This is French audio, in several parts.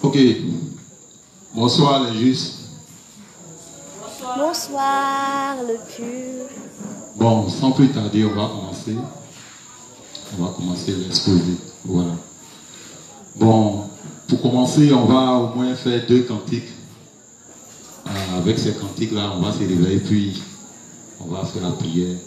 Ok. Bonsoir les justes. Bonsoir le pur. Bon, sans plus tarder, on va commencer. On va commencer l'exposé. Voilà. Bon, pour commencer, on va au moins faire 2 cantiques. Avec ces cantiques-là, on va se réveiller, puis on va faire la prière.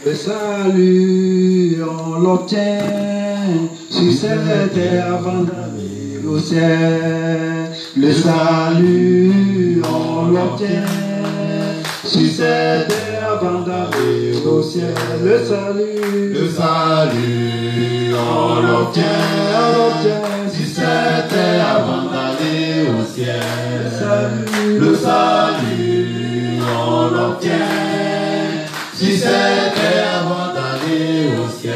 Le salut, on l'obtient sur cette terre avant d'aller au ciel. Le salut, on l'obtient sur cette terre avant d'aller au ciel. Le salut, on l'obtient sur cette terre avant d'aller au ciel. Le salut, on l'obtient si c'était avant d'aller au ciel.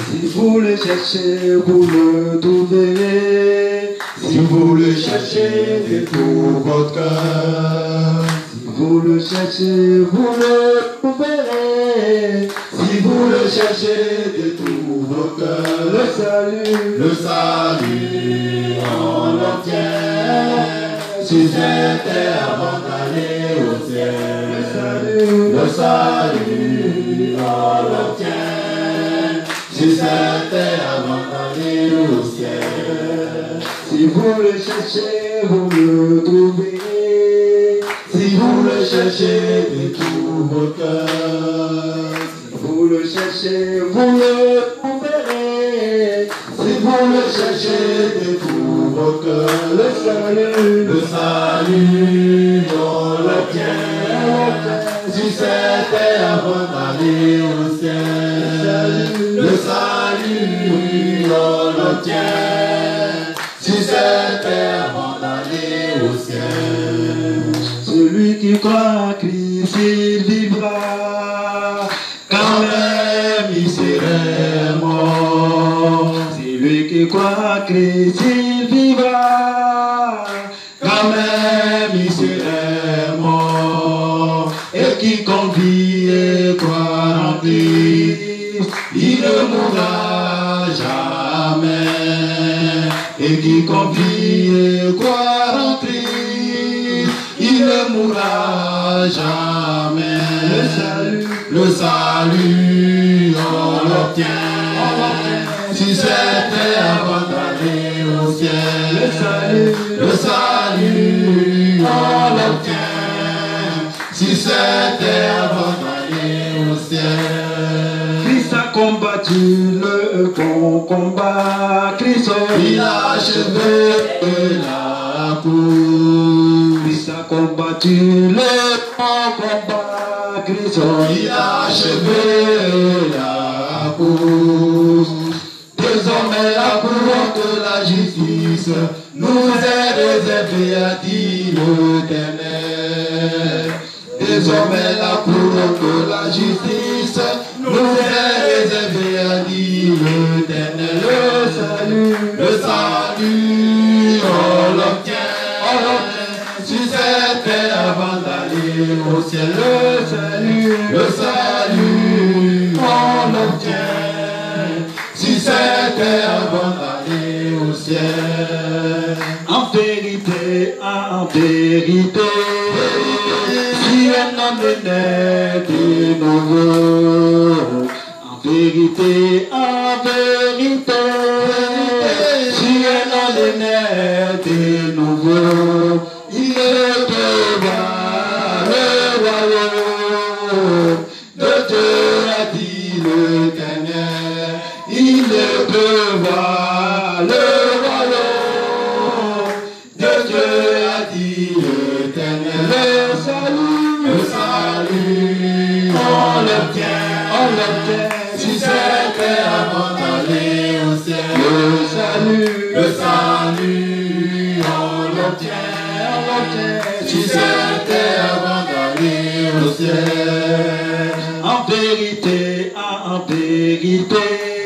Si vous le cherchez, vous le trouverez. Si vous le cherchez de tout votre cœur. Si vous le cherchez, vous le trouverez. Si vous le cherchez de tout votre cœur. Le salut, on l'obtient si c'était avant d'aller au ciel. Le salut, on l'obtient si c'était avant d'aller au ciel. Si vous le cherchez, vous le trouverez. Si vous le cherchez de tout votre cœur. Si vous le cherchez, vous le trouverez. Si vous le cherchez de tout votre cœur. Le salut, on l'obtient si c'était avant d'aller au ciel. Le salut, on l'obtient si c'était avant d'aller au ciel. Celui qui croit en Christ, il vivra, quand même il serait mort. Celui qui croit en Christ, il vivra, quand même il serait mort. Et quiconque vit et croit en Christ, il ne mourra jamais. Et quiconque vit et croit en Christ, il ne mourra jamais. Le salut, on l'obtient si c'était avant d'aller au ciel. Le salut, on l'obtient si c'était avant d'aller au ciel. Christ a combattu le bon combat. Christ il a achevé la course. Christ a combattu le bon combat. Christ il a achevé la course. Désormais la couronne de la justice nous est réservée, a dit l'Éternel. Désormais la couronne de la justice nous est réservée, a dit l'Éternel. Le salut, on l'obtient si c'était avant d'aller au ciel. Le salut, on l'obtient si c'était avant d'aller au ciel. En vérité, si un homme est né de nouveau. En vérité, si un homme est né de nouveau, il ne peut voir le royaume de Dieu, a dit l'Éternel. Il ne peut voir le royaume de Dieu, a dit l'Éternel. Le salut, on l'obtient si c'était avant d'aller au ciel. Le salut, on l'obtient si c'était avant d'aller au ciel. En vérité,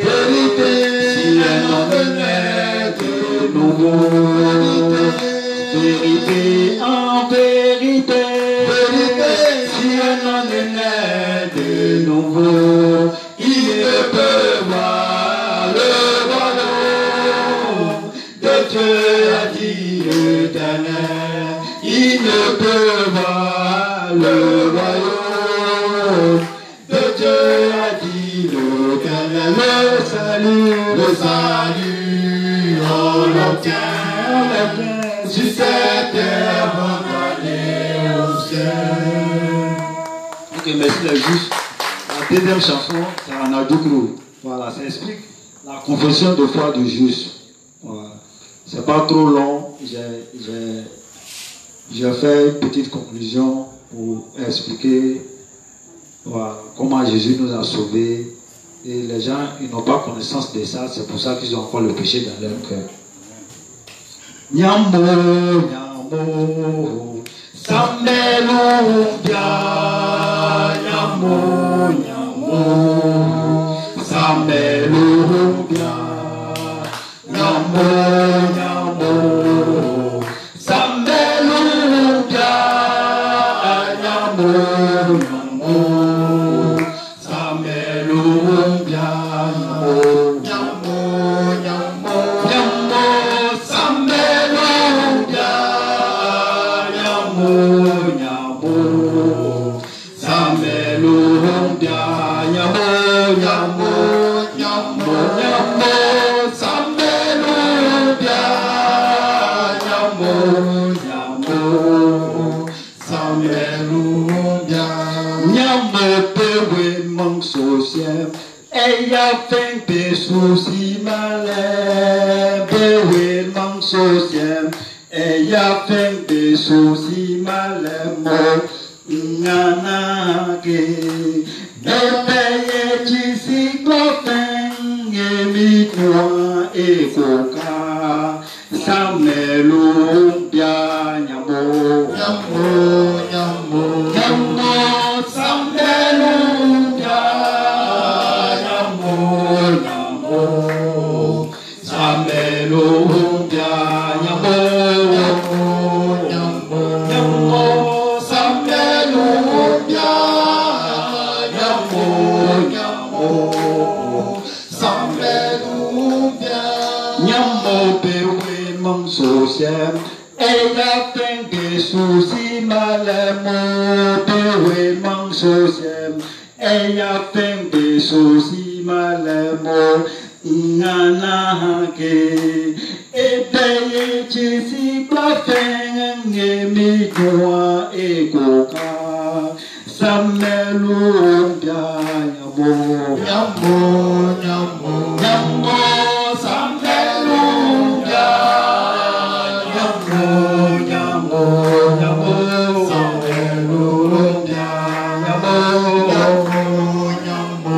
Vérité, si un homme venait de nouveau, vérité, en vérité, si un homme venait de nouveau, il ne peut voir le royaume de Dieu, a dit l'Éternel. Il ne peut voir le royaume de Dieu, a dit l'Éternel. Le salut, on l'obtient sur cette terre avant d'aller au ciel. Ok, merci les justes. La deuxième chanson, c'est un Adoukro. Voilà, ça explique la confession de foi du juste. Voilà. C'est pas trop long. J'ai fait une petite conclusion pour expliquer voilà, comment Jésus nous a sauvés. Et les gens, ils n'ont pas connaissance de ça, c'est pour ça qu'ils ont encore le péché dans leur cœur. Nyambo, nyambo, samelumbia, nyambo, nyambo, samelumbia, nyambo, nyambo, samelumbia, nyambo, nyambo. Eya feng pe susi male, bewe mang sosiem. Eya feng pe susi male mo nganake. Nepeye chisi klofeng emi kwa ekoka. Samelumbia nyamo, nyamo, nyamo, nyamo, samelumbia. Samelumbia, nyambo, nyambo, nyambo, samelumbia, nyambo, nyambo, samelumbia, nyambo bewe mang sosiem, eya penge susi malemo bewe mang sosiem, eya penge susi malemo. Nganake ebeye chisi klafeng emi kwa ekoka samelumbia nyambo nyambo nyambo nyambo samelumbia nyambo nyambo nyambo samelumbia nyambo nyambo nyambo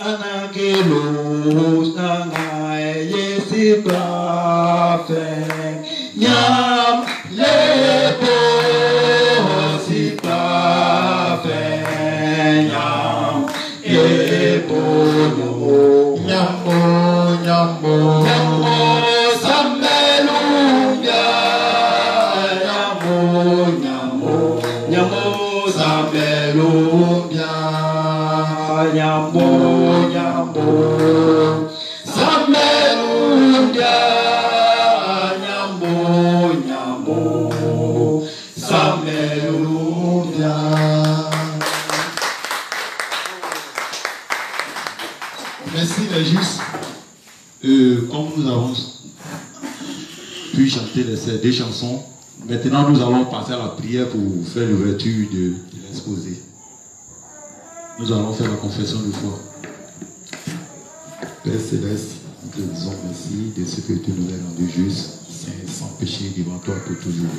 Anake luz na ngai yesi plafe Nyam, lebo, si parfait. Nyam, lebo, nyambo, nyambo, nyambo, samelumbia. Nyambo, nyambo, nyambo, samelumbia. Nyambo, nyambo, samelumbia. Nyambo, nyambo, samelumbia. Merci les justes. Comme nous avons pu chanter ces deux chansons, maintenant nous allons passer à la prière pour faire l'ouverture de l'exposé. Nous allons faire la confession de foi. Père Céleste, nous te disons merci de ce que tu nous as rendu juste, saint, sans péché devant toi pour toujours.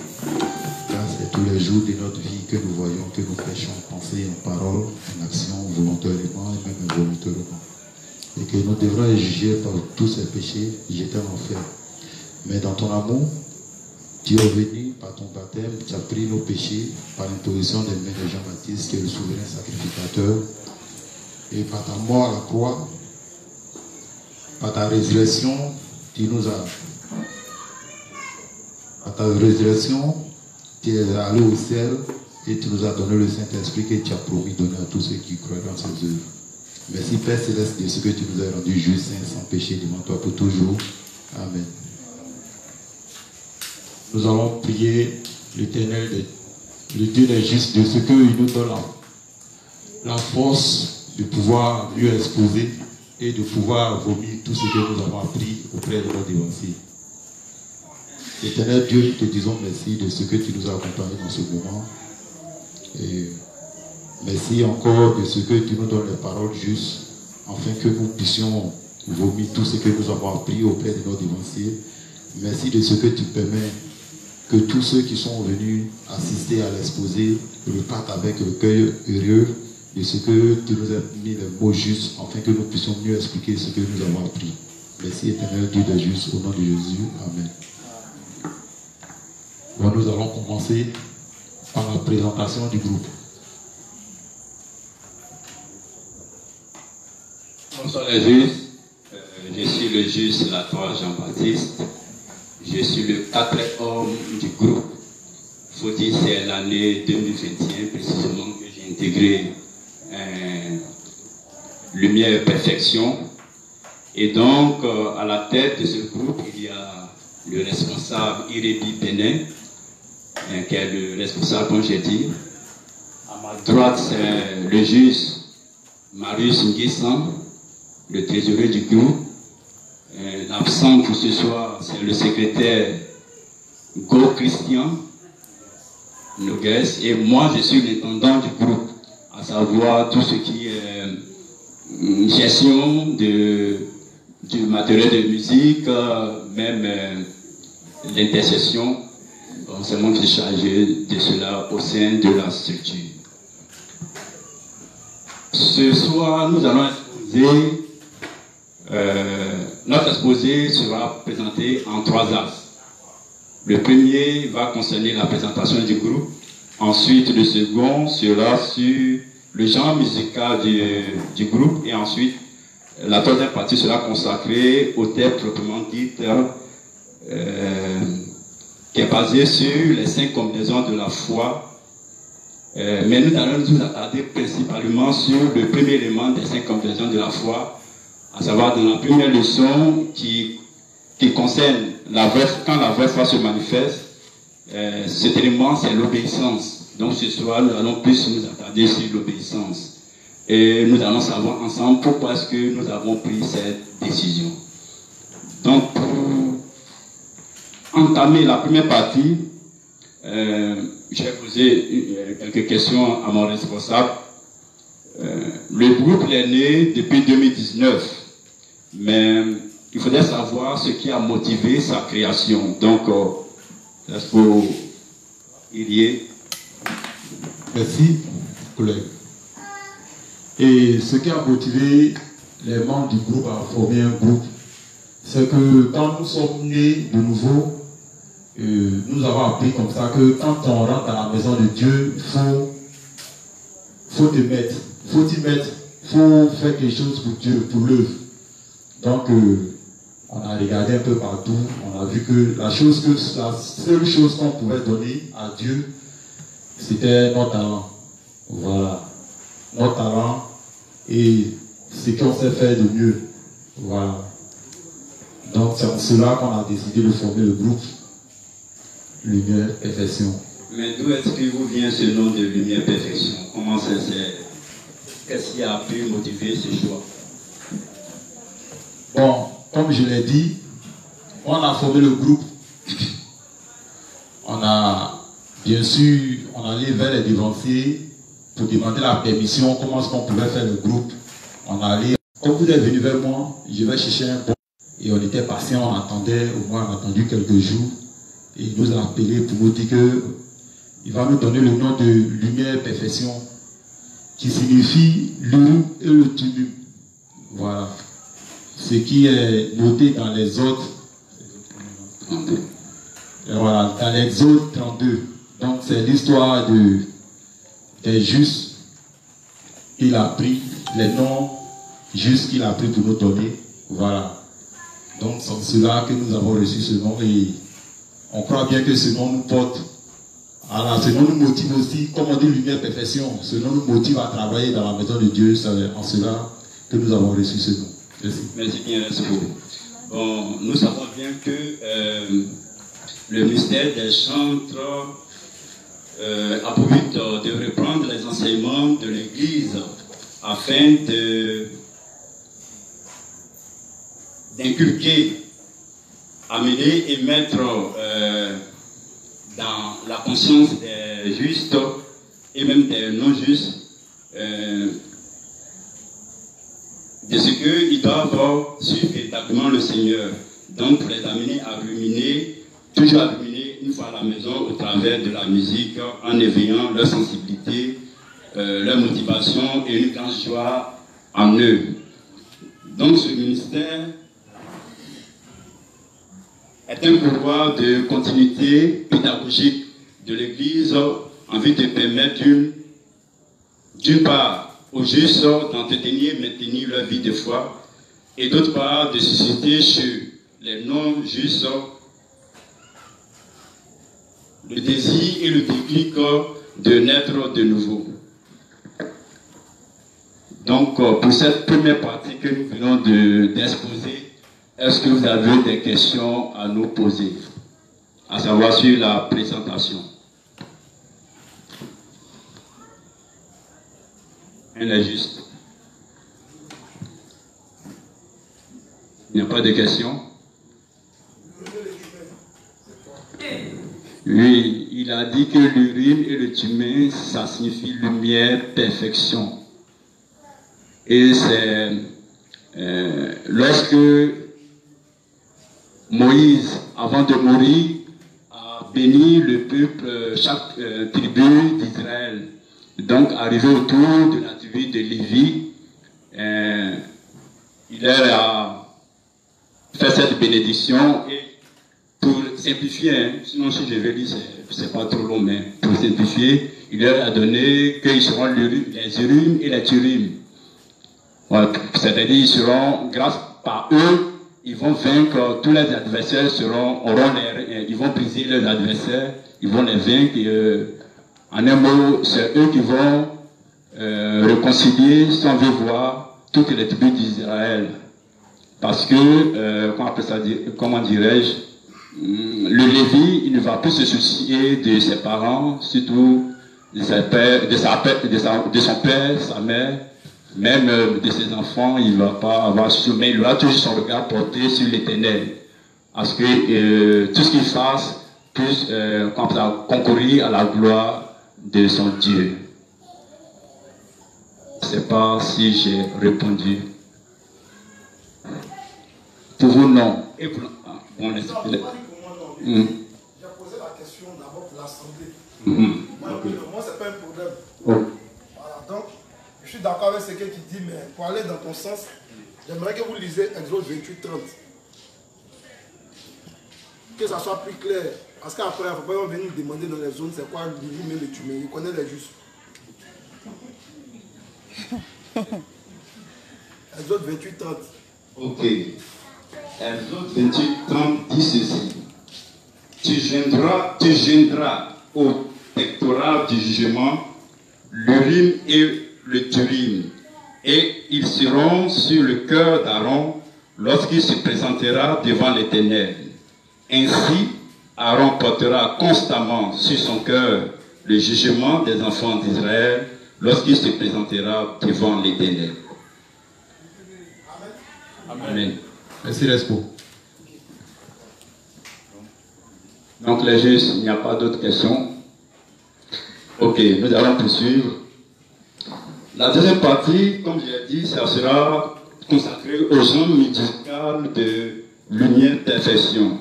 Car c'est tous les jours de notre vie que nous voyons que nous péchons en pensée, en parole, en action, volontairement et même involontairement. Et que nous devrons être jugés par tous ces péchés et jetés en enfer. Mais dans ton amour, tu es venu par ton baptême, tu as pris nos péchés par l'imposition des mains de Jean-Baptiste, qui est le souverain sacrificateur. Et par ta mort à la croix, par ta résurrection, par ta résurrection, tu es allé au ciel et tu nous as donné le Saint-Esprit que tu as promis donner à tous ceux qui croient dans ses œuvres. Merci Père Céleste de ce que tu nous as rendu juste, saint, sans péché devant toi pour toujours. Amen. Nous allons prier l'Éternel, le Dieu des justes, de ce qu'il nous donne la force de pouvoir mieux exposer et de pouvoir vomir tout ce que nous avons appris auprès de nos dévanciers. Éternel Dieu, nous te disons merci de ce que tu nous as accompagnés dans ce moment. Et merci encore de ce que tu nous donnes les paroles justes, afin que nous puissions vomir tout ce que nous avons appris auprès de nos dévanciers. Merci de ce que tu permets que tous ceux qui sont venus assister à l'exposé repartent avec le cœur heureux de ce que tu nous as mis les mots justes, afin que nous puissions mieux expliquer ce que nous avons appris. Merci éternel Dieu des justes, au nom de Jésus. Amen. Bon, nous allons commencer par la présentation du groupe. Bonsoir les justes. Je suis le juste Latour Jean-Baptiste. Je suis le 4e homme du groupe. Il faut dire que c'est l'année 2021 précisément que j'ai intégré Lumière Perfection. Et donc, à la tête de ce groupe, il y a le responsable Irébi Benin, qui est le responsable, comme j'ai dit. À ma droite, c'est le juste Marius Nguessan, le trésorier du groupe. L'absent pour ce soir, c'est le secrétaire Go Christian Nogues. Et moi, je suis l'intendant du groupe, à savoir tout ce qui est gestion du matériel de musique, même l'intercession. Bon, c'est moi qui suis chargé de cela au sein de la structure. Ce soir, nous allons exposer. Notre exposé sera présenté en 3 axes. Le premier va concerner la présentation du groupe. Ensuite, le second sera sur le genre musical du groupe. Et ensuite, la troisième partie sera consacrée au thème proprement dit, qui est basé sur les 5 combinaisons de la foi. Mais nous allons nous attarder principalement sur le premier élément des 5 combinaisons de la foi, à savoir dans la première leçon qui concerne quand la vraie foi se manifeste. Cet élément, c'est l'obéissance. Donc ce soir, nous allons plus nous attarder sur l'obéissance. Et nous allons savoir ensemble pourquoi est-ce que nous avons pris cette décision. Donc pour entamer la première partie, j'ai posé quelques questions à mon responsable. Le groupe est né depuis 2019, mais il faudrait savoir ce qui a motivé sa création. Donc, il faut y aller. Merci, collègue. Et ce qui a motivé les membres du groupe à former un groupe, c'est que quand nous sommes nés de nouveau, nous avons appris comme ça que quand on rentre dans la maison de Dieu, il faut te mettre, faut t'y mettre, faut faire quelque chose pour Dieu, pour l'œuvre. Donc, on a regardé un peu partout, on a vu que la seule chose qu'on pouvait donner à Dieu, c'était notre talent. Voilà. Notre talent et ce qu'on sait faire de mieux. Voilà. Donc, c'est pour cela qu'on a décidé de former le groupe Lumière Perfection. Mais d'où est-ce que vous vient ce nom de Lumière Perfection? Comment c'est? Qu'est-ce qui a pu motiver ce choix? Bon, comme je l'ai dit, on a formé le groupe. On a, bien sûr, on allait vers les dévanciers pour demander la permission, comment est-ce qu'on pouvait faire le groupe. On allait, quand vous êtes venu vers moi, je vais chercher un bon. Et on était patient, on attendait, au moins on a attendu quelques jours. Et il nous a appelé pour nous dire qu'il va nous donner le nom de Lumière Perfection, qui signifie l'eau et le tumulus. Voilà. Ce qui est noté dans les autres 32. Voilà, dans l'Exode 32. Donc c'est l'histoire des justes. Il a pris les noms justes qu'il a pris pour nous donner. Voilà. Donc c'est cela que nous avons reçu ce nom et on croit bien que ce nom nous porte. Alors, ce nom nous motive aussi, comme on dit Lumière Perfection, ce nom nous motive à travailler dans la maison de Dieu. C'est en cela que nous avons reçu ce nom. Merci. Merci bien, bon, nous savons bien que le ministère des chantres a pour but de reprendre les enseignements de l'Église afin d'inculquer, amener et mettre dans la conscience des justes et même des non-justes de ce qu'ils doivent suivre véritablement le Seigneur. Donc, pour les amener à ruminer, toujours à ruminer une fois à la maison au travers de la musique, en éveillant leur sensibilité, leur motivation et une grande joie en eux. Donc, ce ministère est un pouvoir de continuité pédagogique de l'Église en vue de permettre d'une part aux justes d'entretenir et maintenir leur vie de foi et d'autre part de susciter chez les non-justes le désir et le déclic de naître de nouveau. Donc pour cette première partie que nous venons d'exposer, est-ce que vous avez des questions à nous poser, à savoir sur la présentation? Elle est juste. Il n'y a pas de questions? Oui, il a dit que l'urine et le tumin, ça signifie lumière, perfection. Et c'est lorsque Moïse, avant de mourir, a béni le peuple, chaque tribu d'Israël. Donc, arrivé autour de la tribu de Lévi, il leur a fait cette bénédiction et pour simplifier, sinon si je vais lire, c'est pas trop long, mais pour simplifier, il leur a donné qu'ils seront les Urim et les Thurim. Voilà. C'est-à-dire, ils seront, grâce par eux, ils vont vaincre tous les adversaires, ils vont briser leurs adversaires, ils vont les vaincre. Et, en un mot, c'est eux qui vont réconcilier, si on veut voir, toutes les tribus d'Israël. Parce que, comment dirais-je, le Lévi, il ne va plus se soucier de ses parents, surtout de son père, sa mère, même de ses enfants, il ne va pas avoir souci, mais il aura toujours son regard porté sur l'Éternel. Parce que tout ce qu'il fasse puisse concourir à la gloire de son Dieu. Je ne sais pas si j'ai répondu. Pour vous, non. Et pour, bon, j'ai posé la question d'abord pour l'Assemblée. Moi, c'est pas un problème. Voilà, donc, je suis d'accord avec ce qui dit, mais pour aller dans ton sens, j'aimerais que vous lisez Exode 28, 30. Que ça soit plus clair. Parce qu'après, il ne faut pas venir me demander dans les zones c'est quoi lui-même le tumer. Il connaît les justes. Les autres 28-30. Ok. Exode 28-30 dit ceci. Tu joindras au pectoral du jugement l'Urim et le Thurim, et ils seront sur le cœur d'Aaron lorsqu'il se présentera devant l'Éternel. Ainsi, Aaron portera constamment sur son cœur le jugement des enfants d'Israël lorsqu'il se présentera devant l'Éternel. Amen. Merci, Respo. Donc les justes, il n'y a pas d'autres questions. Ok, nous allons poursuivre. La deuxième partie, comme je l'ai dit, ça sera consacré au genre musical de lumière perfection.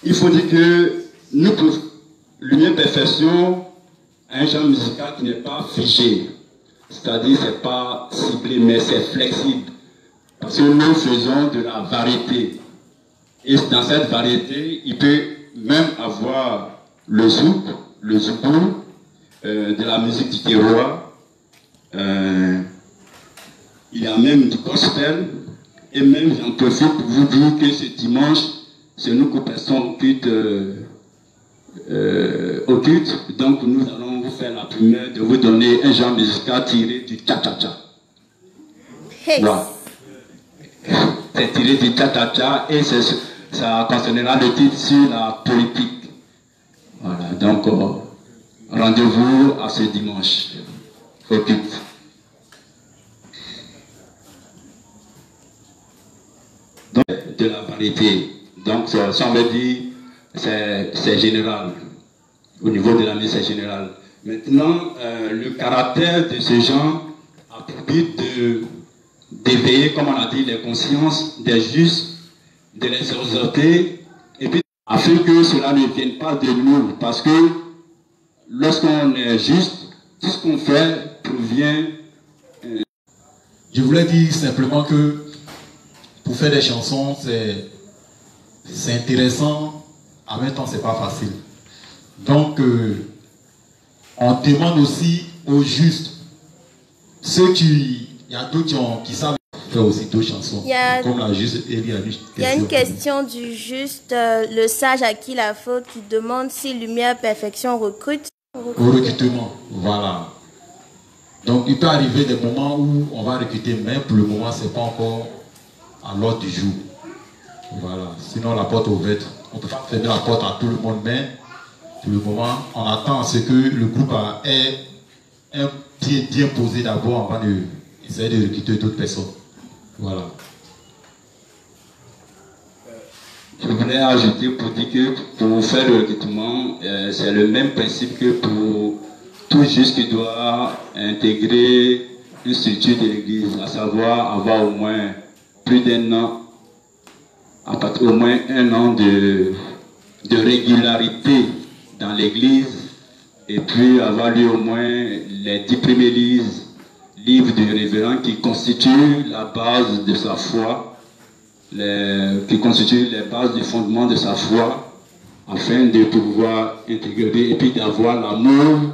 Il faut dire que nous, pour lumière perfection, un genre musical qui n'est pas figé, c'est-à-dire c'est pas ciblé, mais c'est flexible. Parce que nous faisons de la variété. Et dans cette variété, il peut même avoir le zouk, le zoubou, de la musique du terroir. Il y a même du gospel. Et même, j'en profite pour vous dire que ce dimanche, c'est nous qui passons au culte. Donc, nous allons vous faire la première de vous donner un genre musical tiré du cha-cha-cha. Hey. Voilà. C'est tiré du cha-cha-cha et ça concernera le titre sur la politique. Voilà, donc rendez-vous à ce dimanche. Au culte. Donc, de la variété. Donc, ça veut dire, c'est général. Au niveau de la musique, c'est général. Maintenant, le caractère de ce genre a pour but d'éveiller, comme on a dit, les consciences des justes, de les exhorter, et puis afin que cela ne vienne pas de nous. Parce que lorsqu'on est juste, tout ce qu'on fait provient. Je voulais dire simplement que pour faire des chansons, c'est intéressant, en même temps, c'est pas facile. Donc, on demande aussi aux justes, il y a d'autres qui savent faire aussi d'autres chansons, comme la juste Elie a dit. Il y a une question du juste, le sage à qui la faute, qui demande si Lumière Perfection recrute. Au recrutement, voilà. Donc, il peut arriver des moments où on va recruter, mais pour le moment, ce n'est pas encore à l'ordre du jour. Voilà. Sinon, la porte est ouverte. On ne peut pas fermer la porte à tout le monde, mais pour le moment, on attend à ce que le groupe ait un pied bien posé d'abord avant d'essayer de recruter d'autres personnes. Voilà. Je voulais ajouter pour dire que pour faire le recrutement, c'est le même principe que pour tout juste qui doit intégrer une structure de l'église, à savoir avoir au moins plus d'un an, à partir au moins un an de régularité dans l'église, et puis avoir lu au moins les 10 premiers livres du révérend qui constituent la base de sa foi, qui constituent les bases du fondement de sa foi, afin de pouvoir intégrer et puis d'avoir l'amour,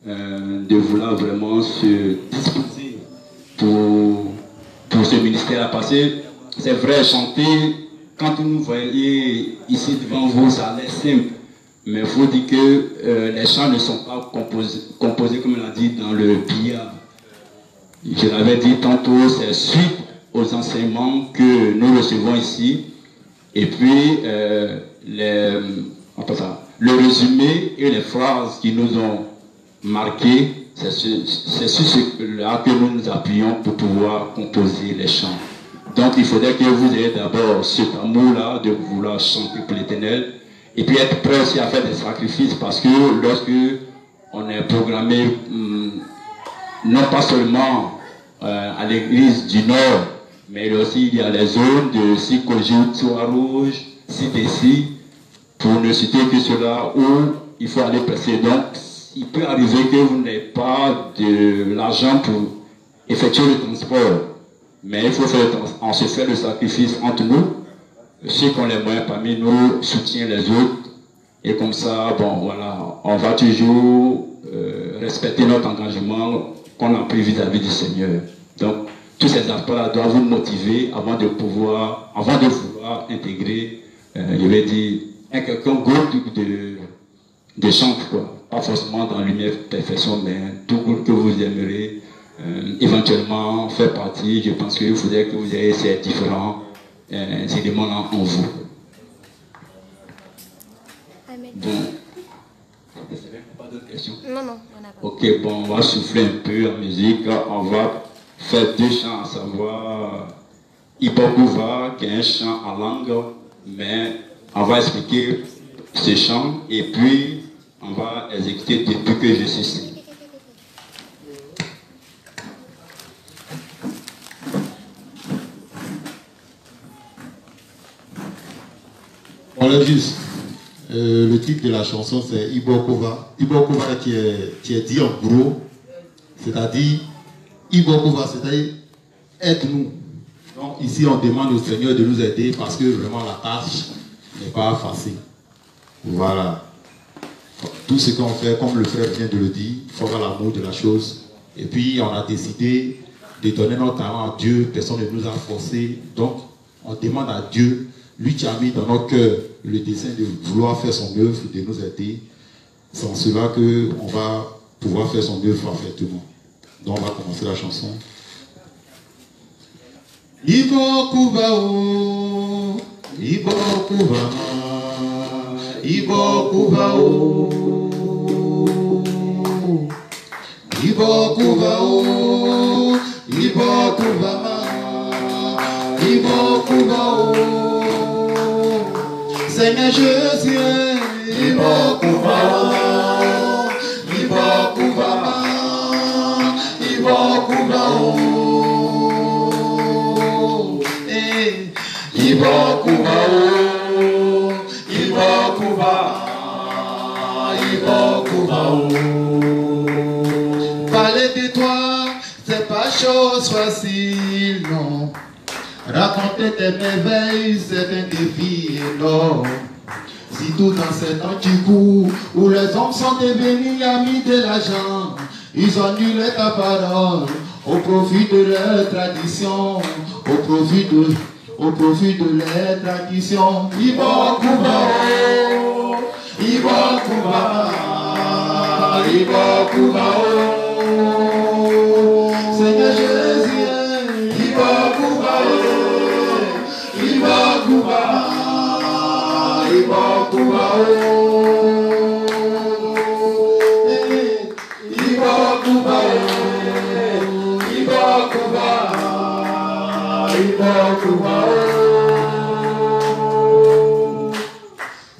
de vouloir vraiment se disposer pour ce ministère. Parce que c'est vrai, chanter, quand vous nous voyez ici devant vous, ça a l'air simple. Mais il faut dire que les chants ne sont pas composés comme on l'a dit, dans le billard. Je l'avais dit tantôt, c'est suite aux enseignements que nous recevons ici. Et puis, le résumé et les phrases qui nous ont marqués, c'est sur ce-là que nous nous appuyons pour pouvoir composer les chants. Donc, il faudrait que vous ayez d'abord cet amour-là de vouloir chanter pour l'Éternel. Et puis être prêt aussi à faire des sacrifices, parce que lorsque on est programmé, non pas seulement à l'église du Nord, mais aussi il y a les zones de Sikojo, Tsoa-Rouge, Sidessi, pour ne citer que cela où il faut aller presser. Donc, il peut arriver que vous n'ayez pas de l'argent pour effectuer le transport, mais il faut faire, on se fait le sacrifice entre nous. ceux qui ont les moyens parmi nous soutiennent les autres. Et comme ça, bon, voilà, on va toujours respecter notre engagement qu'on a pris vis-à-vis du Seigneur. Donc, tous ces aspects-là doivent vous motiver avant de vouloir intégrer, je vais dire, un groupe de chants, quoi. Pas forcément dans Lumière Perfection, mais tout groupe que vous aimerez éventuellement faire partie. Je pense qu'il faudrait que vous ayez ces différents éléments en vous. Bon. Pas d'autres questions? Non, non, on n'a pas. Ok, bon, on va souffler un peu en musique. On va faire deux chants, à savoir Ibokuva, qui est un chant en langue, mais on va expliquer ce chant et puis on va exécuter depuis que je suis ici. On l'a juste. Le titre de la chanson c'est Ibokuva. Ibokuva qui est dit en gros, c'est-à-dire Ibokuva, c'est-à-dire aide-nous. Donc ici on demande au Seigneur de nous aider parce que vraiment la tâche n'est pas facile. Voilà. Tout ce qu'on fait, comme le frère vient de le dire, il faut avoir l'amour de la chose. Et puis on a décidé de donner notre talent à Dieu, personne ne nous a forcé. Donc on demande à Dieu, lui qui a mis dans notre cœur le dessein de vouloir faire son œuvre, de nous aider. C'est en cela qu'on va pouvoir faire son œuvre parfaitement. Donc on va commencer la chanson. Ibokubao, Ibokuba, Ibokubao, Ibokubao, Ibokubama, Ibokubao, Seigneur Jésus, Ibokubao, Ibokubama, Ibokubao. Ibokuba, Ibokuba, Ibokuba. Parler de toi, c'est pas chose facile, non. Raconter tes merveilles, c'est un défi énorme. Si tout dans ces temps du coup, où les hommes sont devenus amis de l'argent, ils annulent ta parole au profit de leur tradition, au profit de leur tradition. Ibokuba, Ibokuba, Ibokuba, Seigneur Jésus, Ibokuba, Ibokuba, Ibokuba, Ibokuba, Ibokuba.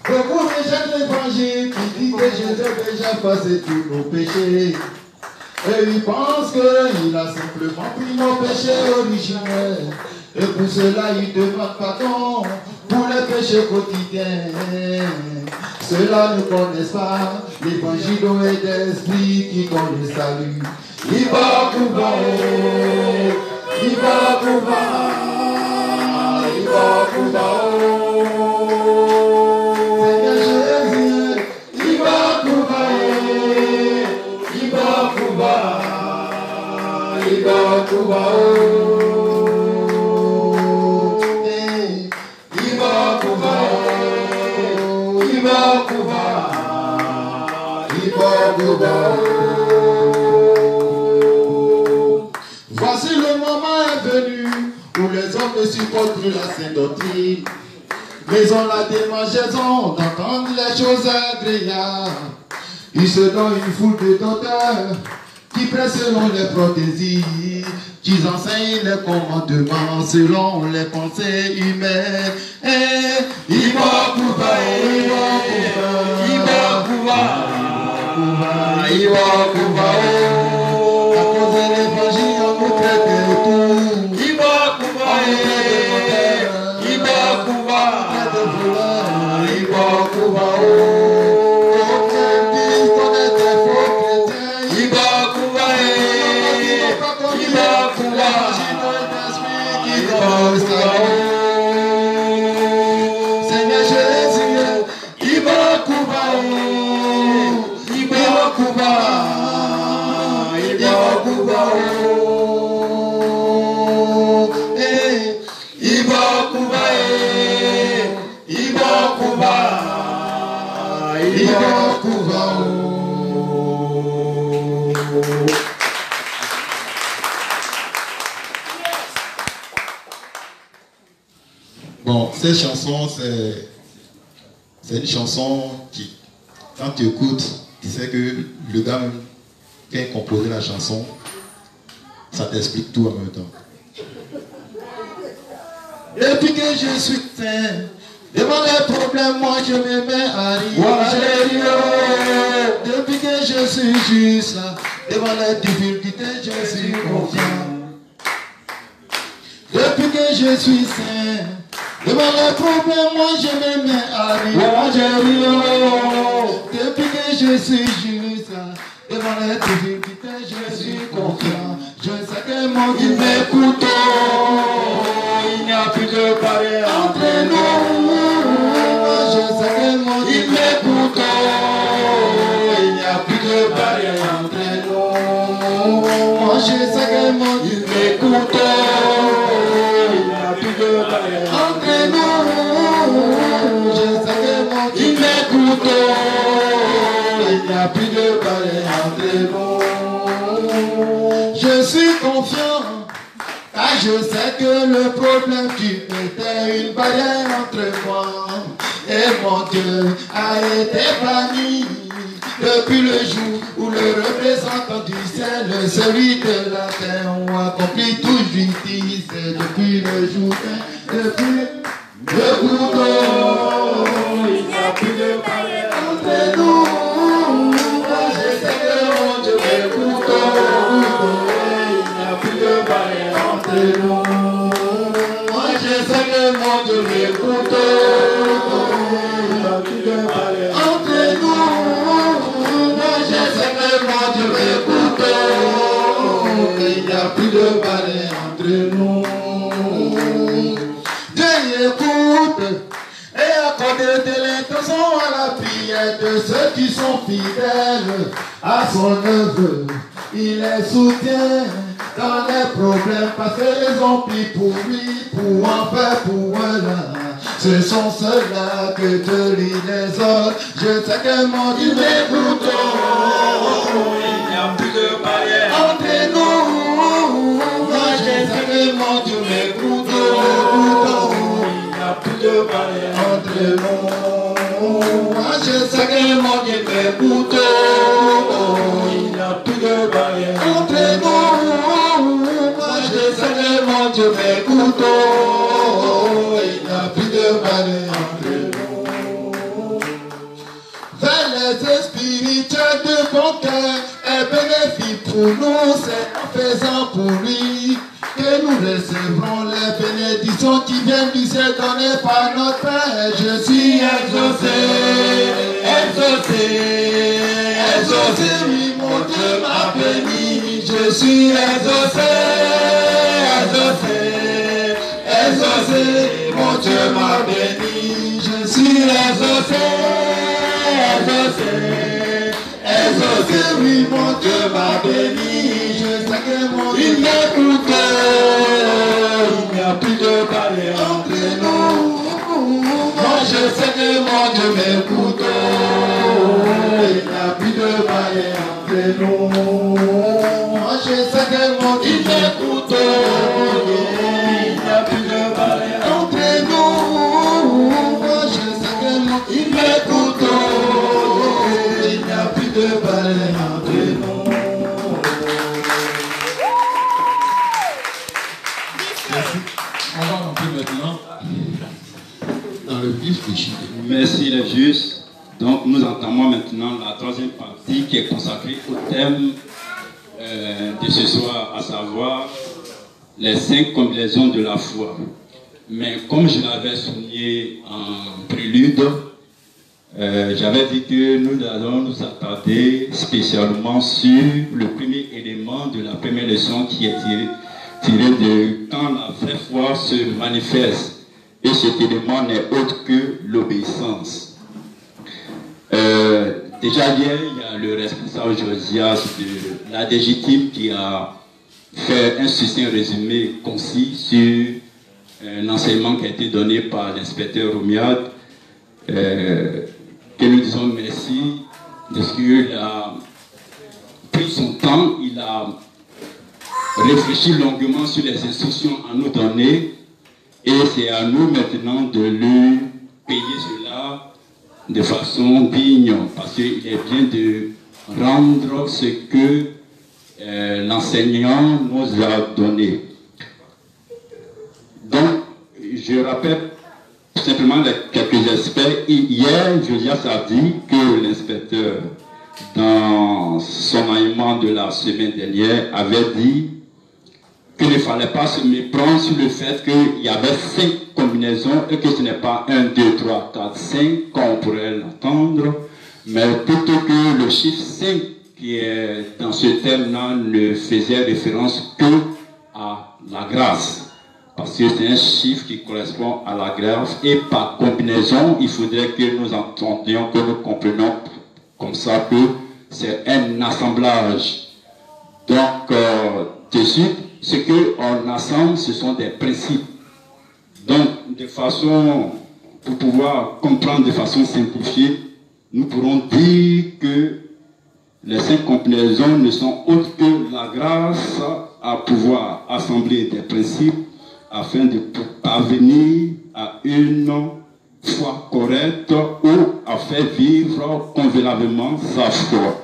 Beaucoup rejettent l'évangile qui dit que Jésus a déjà passé tous nos péchés. Et ils pensent qu'il a simplement pris nos péchés originels. Et pour cela, ils demandent pardon pour les péchés quotidiens. Ceux-là ne connaissent pas l'évangile d'eau et d'esprit qui donne le salut. Ibokuba, Ibokuba, Ibokuba, Seigneur Jésus, Ibokuba, Ibokuba, Ibokuba, Ibokuba, Ibokuba, Ibokuba. Voici le moment est venu où les hommes ne supportent plus la sainte doctrine, mais on la démangeaison d'entendre les choses agréables. Ils se donnent une foule de docteurs qui prêchent selon les propres désirs, qui enseignent les commandements selon les pensées humaines. Ibokuba, Ibokuba, Ibokuba, Ibokuba. À cause de l'évangile, on nous traite de tout. Ibokuba, Ibokuba, Ibokuba. Aucun disent qu'on est des faux chrétiens. Ibokuba, Ibokuba, Ibokuba. Bon, cette chanson, c'est une chanson qui, quand tu écoutes, tu sais que le gars même, quand il composait la chanson, ça t'explique tout en même temps. Depuis que je suis saint, devant les problèmes, moi je me mets à rire. Depuis que je suis juste là, devant les difficultés, je suis confiant. Depuis que je suis saint, devant les problèmes, moi je me mets à rire. Depuis que je suis juste là, devant les difficultés, je suis confiant. Je sais que mon Dieu m'écoute. Il n'y a plus de barrière entre nous. Je sais que mon Dieu m'écoute. Il n'y a plus de barrière entre nous. Moi je sais que mon Dieu m'écoute. Il n'y a plus de barrière entre nous. Je sais que mon Dieu m'écoute. Il n'y a plus de barrière entre nous. Je suis confiant, car je sais que le problème qui était une barrière entre moi et mon Dieu a été banni. Depuis le jour où le représentant du ciel, celui de la terre, ont accompli toute justice. Depuis le jour, depuis le couteau, il n'y a plus de barrière entre nous. Je sais que mon Dieu m'écoute. Entre nous. Moi je sais que mon Dieu m'écoute. Entre nous. Moi je sais que mon Dieu m'écoute. Il n'y a plus de barrière entre nous. Dieu écoute et accorde de l'intention à la prière de ceux qui sont fidèles à son œuvre. Il les soutient dans les problèmes parce qu'ils ont pris pour lui, pour en faire pour eux-là. Ce sont ceux-là que te lis les autres. Je sais que mon Dieu m'écoute. Il n'y a plus de barrière entre nous. Moi je sais que mon Dieu m'écoute. Il n'y a plus de barrière entre nous. Moi je sais que mon Dieu m'écoute. Il n'y a plus de barrière entre nous. Moi je sais que mon Dieu m'écoute. Il n'y a plus de barrière entre nous. Vers les spirituels de bon cœur est bénéfique pour nous. C'est en faisant pour lui que nous recevrons les bénédictions qui viennent du ciel données par notre Père. Je suis exaucé, exaucé, exaucé, oui, mon Dieu m'a béni. Je suis exaucé, exaucé, exaucé, mon Dieu m'a béni. Je suis exaucé, exaucé, exaucé, oui, mon Dieu m'a béni. Je sais que mon Dieu m'écoute. Il n'y a plus de barrière entre nous. Moi je sais que mon Dieu m'écoute. Il n'y a plus de barrière entre nous. Moi je sais que mon Dieu m'écoute. Il n'y a plus de barrière entre nous. Moi je sais que mon Dieu m'écoute. Il n'y a plus de barrière entre nous. On va rentrer maintenant dans le vif du sujet. Merci les justes. Donc nous entamons maintenant la troisième partie qui est consacrée au thème de ce soir, à savoir les 5 combinaisons de la foi. Mais comme je l'avais souligné en prélude, j'avais dit que nous allons nous attarder spécialement sur le premier élément de la première leçon qui est tiré de quand la vraie foi se manifeste. Et cet élément n'est autre que l'obéissance. Déjà hier, il y a le responsable Josias de la DGTIP qui a fait un succinct résumé concis sur l'enseignement qui a été donné par l'inspecteur Romiad. Que nous disons merci qu'il a pris son temps, il a réfléchi longuement sur les instructions à nous donner et c'est à nous maintenant de lui payer cela de façon digne parce qu'il est bien de rendre ce que l'enseignant nous a donné. Donc, je rappelle simplement quelques aspects. Hier, Josias a dit que l'inspecteur, dans son enseignement de la semaine dernière, avait dit qu'il ne fallait pas se méprendre sur le fait qu'il y avait 5 combinaisons et que ce n'est pas 1, 2, 3, 4, 5 comme on pourrait l'entendre, mais plutôt que le chiffre 5 qui est dans ce thème-là ne faisait référence que à la grâce. Parce que c'est un chiffre qui correspond à la grâce et par combinaison, il faudrait que nous entendions, que nous comprenions comme ça que c'est un assemblage. Donc, de suite, ce qu'on assemble, ce sont des principes. Donc, de façon, pour pouvoir comprendre de façon simplifiée, nous pourrons dire que les 5 combinaisons ne sont autres que la grâce à pouvoir assembler des principes afin de parvenir à une foi correcte ou à faire vivre convenablement sa foi.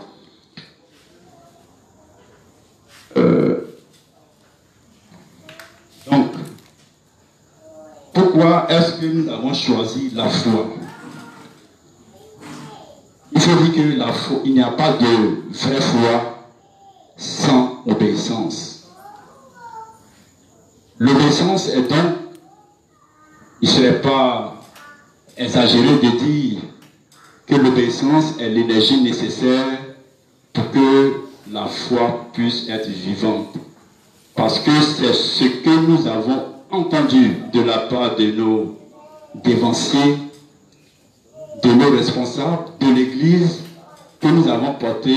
Donc, pourquoi est-ce que nous avons choisi la foi? Il faut dire que la foi, il n'y a pas de vraie foi sans obéissance. L'obéissance est donc, il ne serait pas exagéré de dire que l'obéissance est l'énergie nécessaire pour que la foi puisse être vivante. Parce que c'est ce que nous avons entendu de la part de nos dévanciers, de nos responsables, de l'Église, que nous avons porté,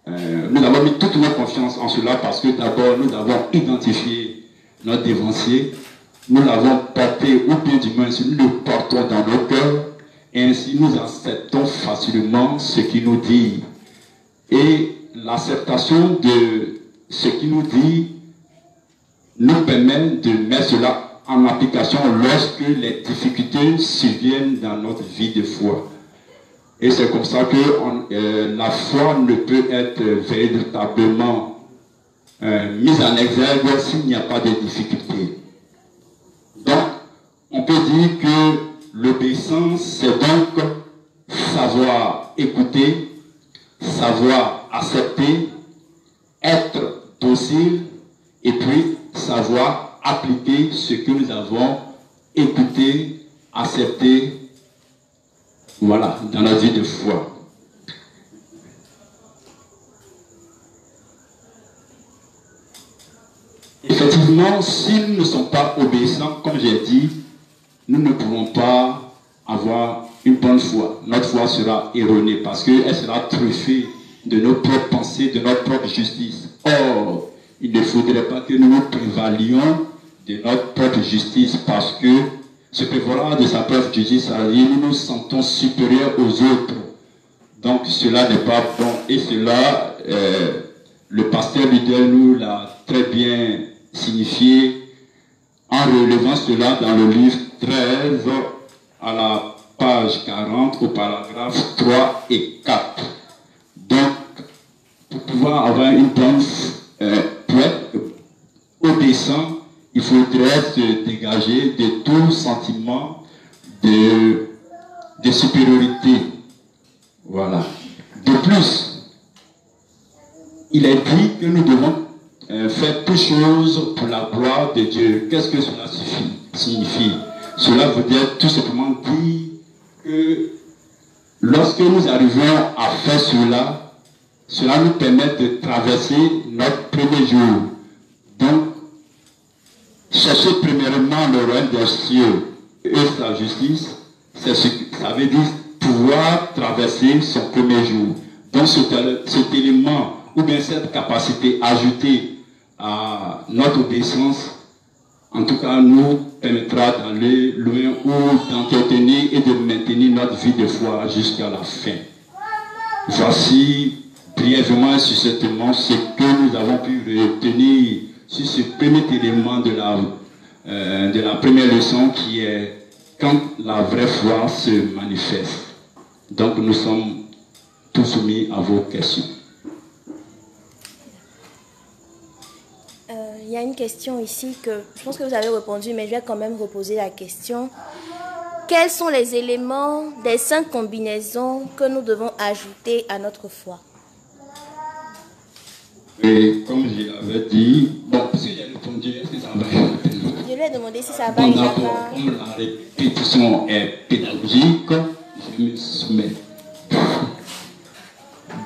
nous avons mis toute notre confiance en cela parce que d'abord nous avons identifié notre dévancier, nous l'avons porté, ou bien du moins nous le portons dans nos cœurs, et ainsi nous acceptons facilement ce qu'il nous dit. Et l'acceptation de ce qu'il nous dit nous permet de mettre cela en application lorsque les difficultés surviennent dans notre vie de foi. Et c'est comme ça que la foi ne peut être véritablement mise en exergue s'il n'y a pas de difficultés. Donc, on peut dire que l'obéissance, c'est donc savoir écouter, savoir accepter, être docile et puis savoir appliquer ce que nous avons écouté, accepté, voilà, dans la vie de foi. Effectivement, si nous ne sommes pas obéissants, comme j'ai dit, nous ne pourrons pas avoir une bonne foi. Notre foi sera erronée parce qu'elle sera truffée de nos propres pensées, de notre propre justice. Or, il ne faudrait pas que nous nous prévalions de notre propre justice parce que se prévaloir de sa propre justice, nous nous sentons supérieurs aux autres. Donc cela n'est pas bon. Et cela, le pasteur Lidl nous l'a très bien signifié en relevant cela dans le livre 13 à la page 40 au paragraphe 3 et 4. Donc, pour pouvoir avoir une bonne pour être obéissant, il faudrait se dégager de tout sentiment de supériorité. Voilà. De plus, il est dit que nous devons faire toutes choses pour la gloire de Dieu. Qu'est-ce que cela signifie? Cela veut dire tout simplement dire que lorsque nous arrivons à faire cela, cela nous permet de traverser notre premier jour. Donc, chercher premièrement le royaume des cieux et sa justice, c'est ce que ça veut dire pouvoir traverser son premier jour. Donc cet élément, ou bien cette capacité ajoutée à notre obéissance, en tout cas nous permettra d'aller loin ou d'entretenir et de maintenir notre vie de foi jusqu'à la fin. Voici brièvement sur ce témoin ce que nous avons pu retenir sur ce premier élément de la première leçon qui est quand la vraie foi se manifeste. Donc nous sommes tous soumis à vos questions. Il y a une question ici que je pense que vous avez répondu, mais je vais quand même reposer la question. Quels sont les éléments des 5 combinaisons que nous devons ajouter à notre foi? Et comme je l'avais dit, bon, si j'ai répondu, est-ce que ça va? Je lui ai demandé si ça va. Bon, d'abord, comme la répétition est pédagogique, je me soumets.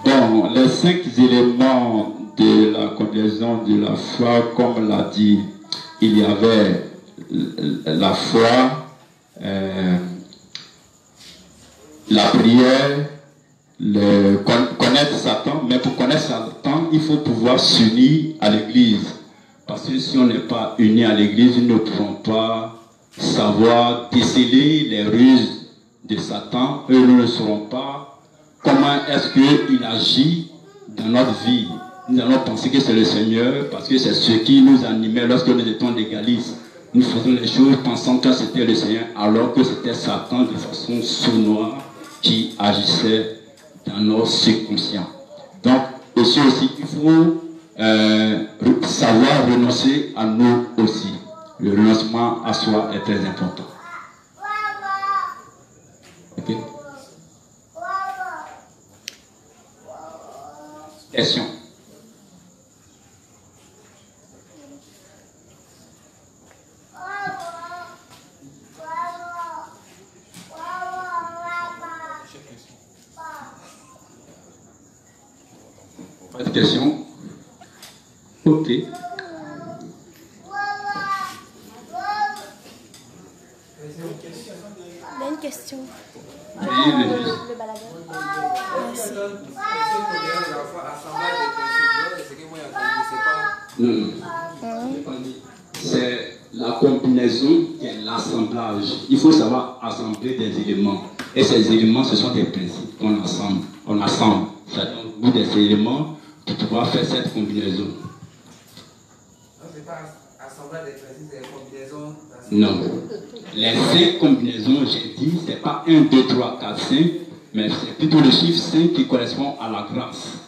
Bon, les 5 éléments de la combinaison de la foi, comme l'a dit, il y avait la foi, la prière, connaître Satan, mais pour connaître Satan, il faut pouvoir s'unir à l'église. Parce que si on n'est pas unis à l'église, nous ne pourrons pas savoir déceler les ruses de Satan. Eux, nous ne saurons pas comment est-ce qu'il agit dans notre vie. Nous allons penser que c'est le Seigneur, parce que c'est ce qui nous animait lorsque nous étions légalistes. Nous faisons les choses pensant que c'était le Seigneur, alors que c'était Satan de façon sournoise qui agissait dans nos subconscients. Donc, aussi, il faut savoir renoncer à nous aussi. Le renoncement à soi est très important. Ok? Question. Pas de questions? Ok. Il y a une question. Oui, le baladeur. C'est la combinaison qui est l'assemblage. Il faut savoir assembler des éléments. Et ces éléments, ce sont des principes qu'on assemble. On assemble. C'est-à-dire au bout des éléments pour pouvoir faire cette combinaison. C'est pas assemblage des principes, c'est des combinaisons. Non. Les 5 combinaisons, j'ai dit, c'est pas 1, 2, 3, 4, 5, mais c'est plutôt le chiffre 5 qui correspond à la grâce.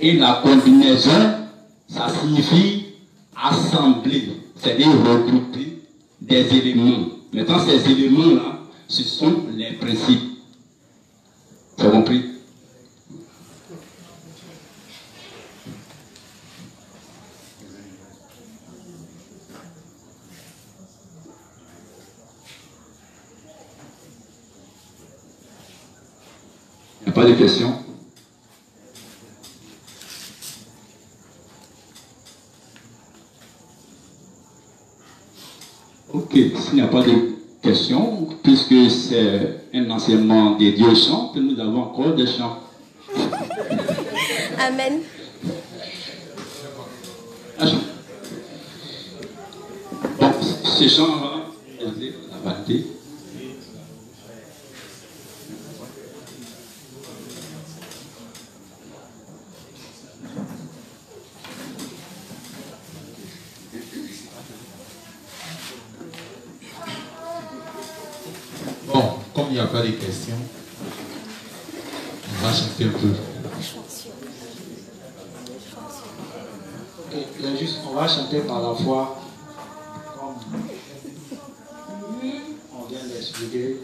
Et la combinaison, ça signifie assembler, c'est-à-dire regrouper des éléments. Maintenant, ces éléments-là, ce sont les principes. Tu as compris? Il n'y a pas de questions? Ok, s'il n'y a pas de questions, puisque c'est un enseignement dédié au chant, nous avons encore des chants. Amen. Bon, ce chant va aider la validé. Bon, comme il n'y a pas de questions, on va chanter un peu. Ok, juste, on va chanter par la foi, comme on vient d'expliquer.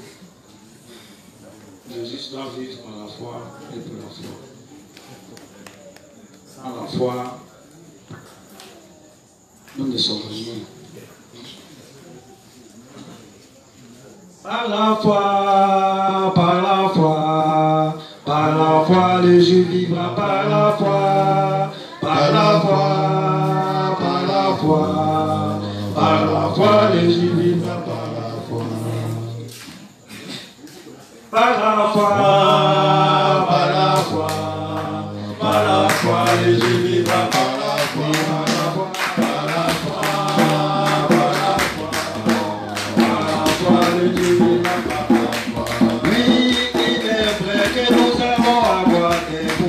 Jésus doit vivre par la foi et pour la foi. Sans la foi, nous ne sommes rien. Par la foi, par la foi, par la foi, le Dieu vivra par la foi, par la foi, par la foi, par la foi, le Dieu vivra par la foi. Par la foi, par la foi, par la foi, le Dieu vivra par la foi. Oui, il est vrai que nous allons avoir des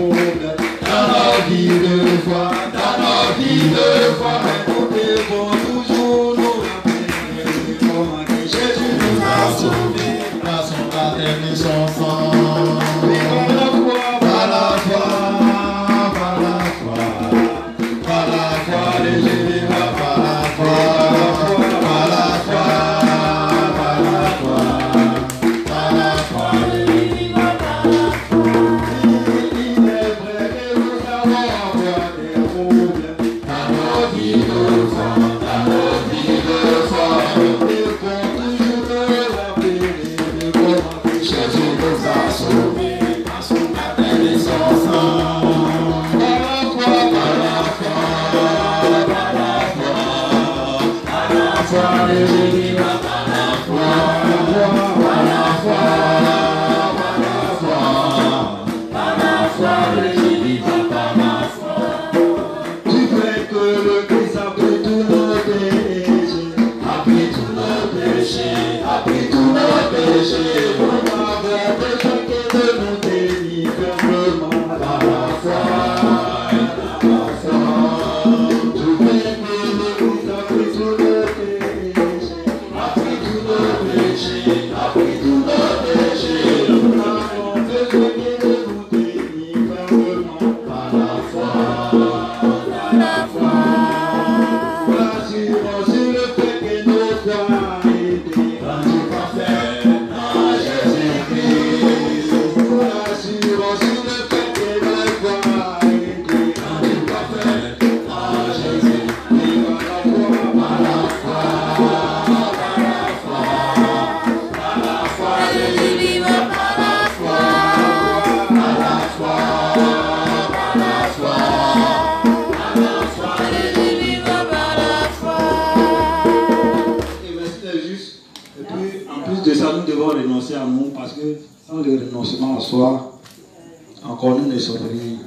foi, dans nos vies de foi, nous devons toujours nous rappeler comment que Jésus nous a sauvés par son baptême et son sang. Mais par la foi, par la foi, par la foi, par la foi, les Jésus vivra par la foi, par la foi, par la foi, par la foi, les Jésus vivra par la foi. Il est vrai que nous avons encore des problèmes dans nos vies de foi, dans nos vies de foi. Nous devons toujours nous rappeler comment Jésus nous a sauvés par son baptême et son sang. Par la foi, par la foi, par la foi, par la foi, les Jésus vivra par la foi, par la foi, par la foi, par la foi, les Jésus vivra par la foi. Du fait que le Christ a pris tous nos péchés, a pris tous nos péchés, a pris tous nos péchés, nous n'avons besoin que de nous délivrer vraiment par la foi, par la foi. Du fait que le Christ a pris tous nos péchés, a pris tous nos péchés, a pris tous nos péchés, nous n'avons besoin que de nous délivrer vraiment par la foi, par la foi. Rassurons sur le fait que nos foi a été rendu parfait en Jésus-Christ. Rassurons sur le fait que nos foi a été rendu parfait en Jésus. Par la foi, par la foi, par la foi, par la foi, Jésus vivra par la foi, par la foi, par la foi, par la foi, Jésus vivra par la foi. Et merci d'être juste. Et puis, en plus de ça, nous devons renoncer à nous parce que sans le renoncement à soi, encore nous ne sommes rien.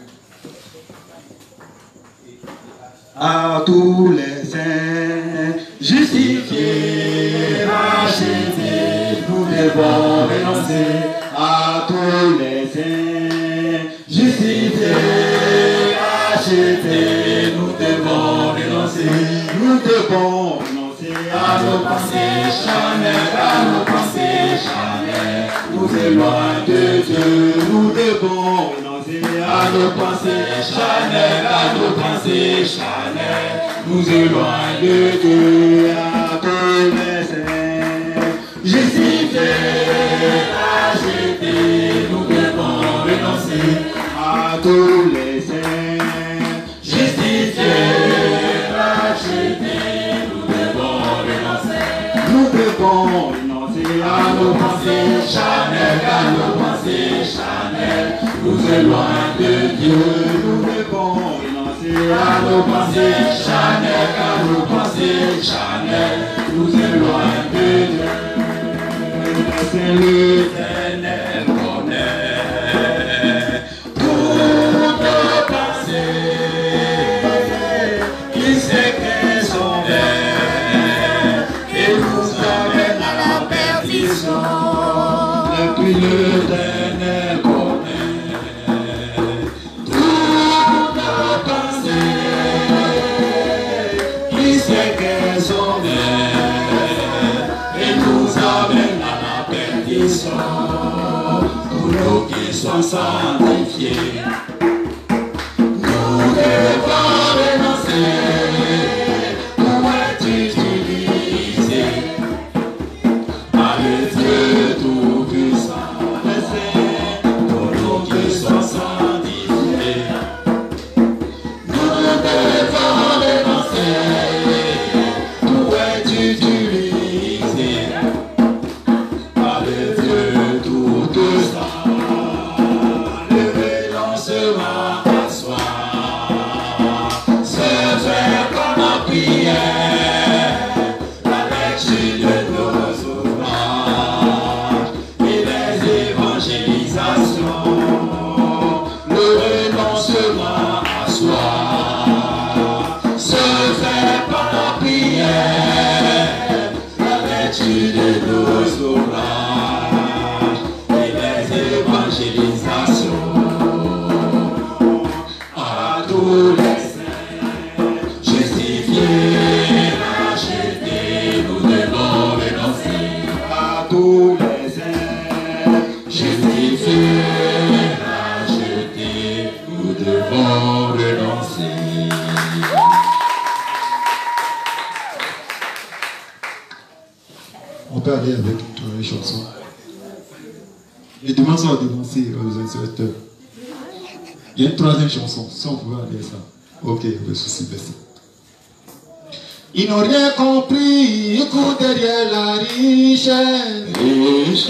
À tous les saints, justifiés, rachetés, nous devons renoncer. À tous les saints, justifiés, rachetés, nous devons renoncer. Nous devons renoncer à nos pensées charnelles, à nos pensées charnelles, nous éloignent de Dieu. Nous devons renoncer à nos pensées charnelles, à nos pensées charnelles, nous éloignent de Dieu. À tous les saints, justifiés, rachetés, nous devons renoncer. À tous les saints, justifiés, rachetés, nous devons renoncer. Nous devons renoncer à nos pensées charnelles, à nos pensées charnelles, nous éloignent de Dieu. Nous devons renoncer à nos pensées charnelles, à nos pensées charnelles, nous éloignent de Dieu. C'est l'Éternel connaît toutes nos pensées, il sait qu'elles sont vaines et nous amène à la perdition. Et puis l'Éternel connaît toutes nos pensées, il sait qu'elles sont vaines et nous amène à la perdition. Pour nous qui sont sanctifiés, nous devons renoncer. Pour être utilisés par le Dieu Tout-Puissant, le Saint. Pour nous qui sont sanctifiés, nous devons renoncer. Pour être utilisés par le Dieu Tout-Puissant, le renoncement aller avec une troisième chanson. Les demandes sont devancées aux instructeurs. Il y a une troisième chanson, si on pouvait aller à ça. Ok, pas de souci, merci. Ils n'ont rien compris, écoute derrière la richesse. Écoute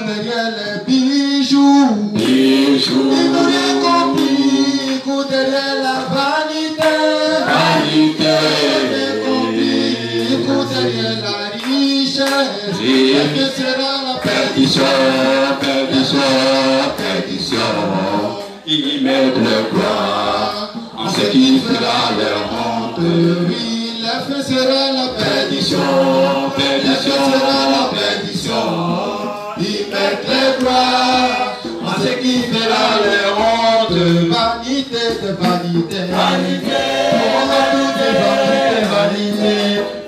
derrière les bijoux. Ils n'ont rien compris, écoute derrière la vanité. Ils n'ont rien compris, écoute derrière la richesse. Et que sera la perdition, perdition, perdition. Ils mettent le poids en ce qui fera leur honte. Oui, la fin sera la perdition, perdition sera la perdition. Ils mettent les doigts en ce qui fera leur honte. Vanité de vanité, vanité, tout est vanité, vanité.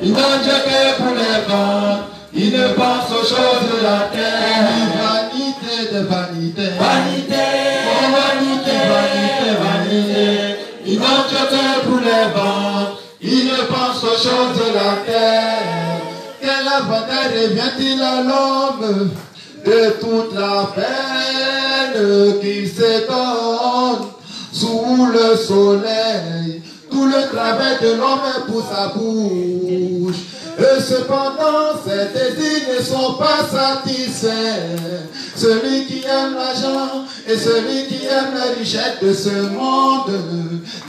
Ils n'ont Dieu que pour les vents, ils ne pensent aux choses de la terre. Vanité de vanité, vanité, vanité, vanité, vanité. Ils n'ont Dieu que pour les vents, ils ne pensent aux choses de la terre. Quel avantage revient-il à l'homme de toute la peine qu'il se donne sous le soleil? Tout le travail de l'homme est pour sa bouche. Et cependant, ses désirs ne sont pas satisfaits. Celui qui aime l'argent et celui qui aime la richesse de ce monde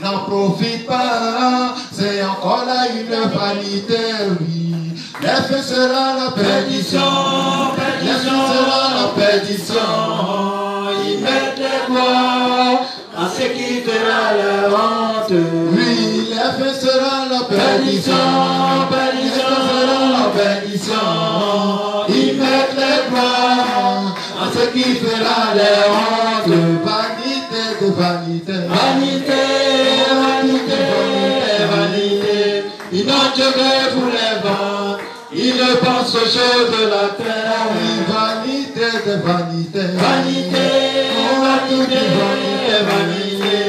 n'en profite pas. C'est encore là une vanité, oui. La fin sera la perdition, la fin sera la perdition. Ils mettent les doigts à ce qui fera leur honte. Oui, la fin sera la perdition, perdition sera la perdition. Ils mettent les doigts à ce qui fera leur honte. Vanité de vanité, vanité, vanité, vanité, vanité. Ils n'ont Dieu que pour les vents, ils ne pensent aux choses de la terre. Oui, vanité de vanité, vanité, vanité, vanité, vanité.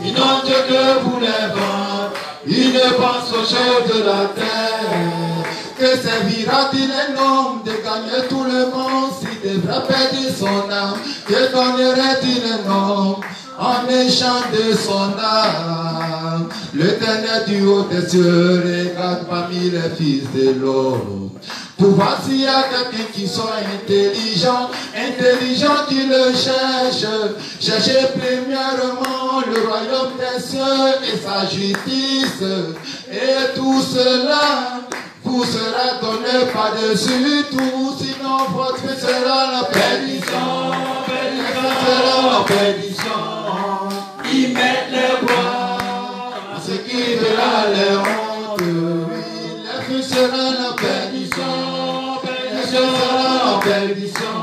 Ils n'ont Dieu que pour les vents, ils ne pensent aux choses de la terre. Que servira-t-il un homme de gagner tout le monde s'il devra perdre son âme? Que donnerait-il un homme en échange de son âme? L'Éternel du haut des cieux regarde parmi les fils de l'homme pour voir s'il y a quelqu'un qui soit intelligent, intelligent qui le cherche. Cherchez premièrement le royaume des cieux et sa justice, et tout cela vous sera donné par-dessus tout. Sinon votre vie sera la perdition, perdition sera la perdition. Ils mettent les bois à ce qui verra les honte. Oui, la vie sera la perdition, perdition sera la perdition.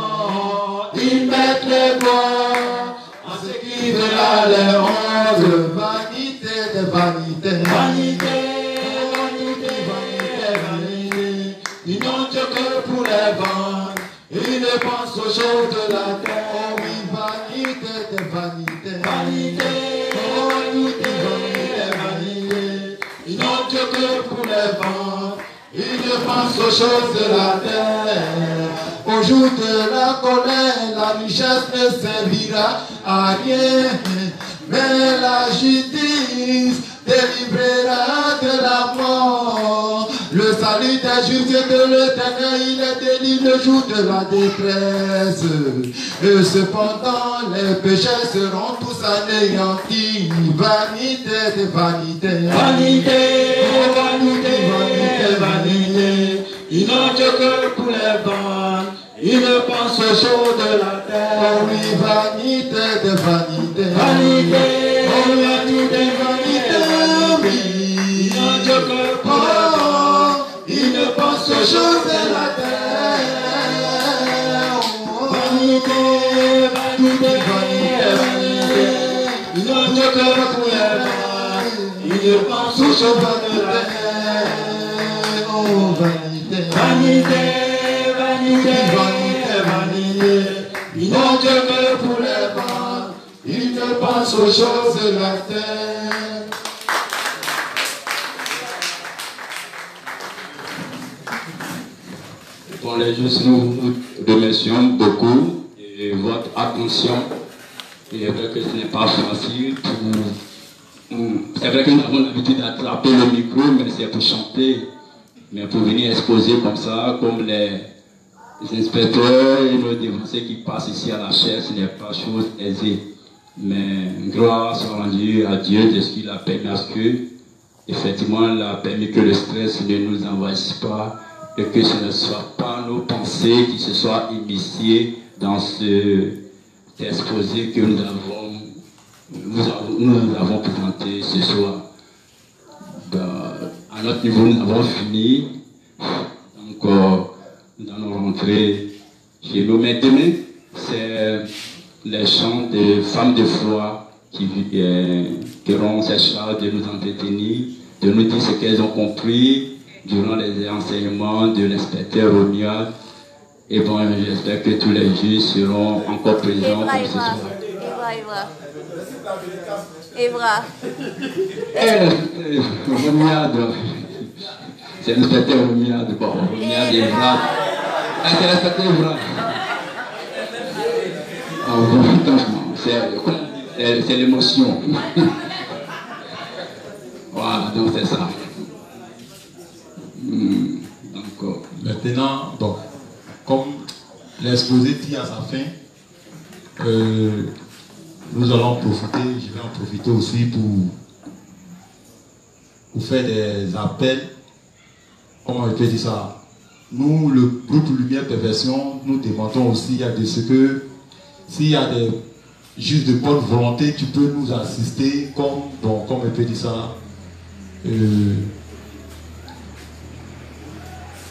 Ils mettent les bois à ce qui verra les honte. Vanité de vanité, vanité, vanité, vanité, vanité. Ils n'ont Dieu que pour les vents, ils ne pensent aux choses de la terre. Oui, vanité de vanité, vanité, vanité, vanité, vanité. Ils n'ont Dieu que pour les vents, ils ne pensent aux choses de la terre. Au jour de la colère, la richesse ne servira à rien, mais la justice délivrera de la mort. Le salut des justes de l'Éternel, il est délivré le jour de la détresse. Et cependant, les pécheurs seront tous anéantis. Vanité de vanité, vanité, vanité, vanité, vanité. Ils n'ont Dieu que pour les vents, ils ne pensent aux choses de la terre. Oui, vanité de vanité, vanité, vanité, vanité, oui. Ils n'ont Dieu que pour les vents, ils ne pensent aux choses de la terre. Vanité, vanité, vanité, vanité. Ils n'ont Dieu que pour les vents, ils ne pensent aux choses de la terre. Oh, vanité, vanité, vanité, vanité, vanité. Ils n'ont Dieu que pour les vents, ils ne pensent aux choses de la terre. Bon, les justes, nous remercions beaucoup de votre attention. Et c'est vrai que ce n'est pas facile. C'est vrai que nous avons l'habitude d'attraper le micro, mais c'est pour chanter. Mais pour venir exposer comme ça, comme les inspecteurs et nos dévancés qui passent ici à la chaire, ce n'est pas chose aisée. Mais gloire soit rendue à Dieu de ce qu'il a permis à ce que, effectivement, il a permis que le stress ne nous envahisse pas et que ce ne soit pas nos pensées qui se soient initiées dans cet exposé que nous avons présenté ce soir. À notre niveau, nous avons fini. Donc, nous allons rentrer chez nous. Mais demain, c'est les chants de femmes de foi qui auront cette charge de nous entretenir, de nous dire ce qu'elles ont compris durant les enseignements de l'inspecteur Romuald. Et bon, j'espère que tous les juges seront encore présents comme ce soir. Evra. Romuald. C'est l'inspecteur Romuald. Bon, Romuald Evra. C'est l'inspecteur Evra. C'est l'émotion. Voilà, donc c'est ça. Maintenant, donc, comme l'exposé tire à sa fin, nous allons profiter, je vais en profiter aussi pour faire des appels. Comment je peux dire ça? Nous, le groupe Lumière Perversion, nous demandons aussi de ce que s'il y a des juste de bonne volonté, tu peux nous assister comme je peux dire ça.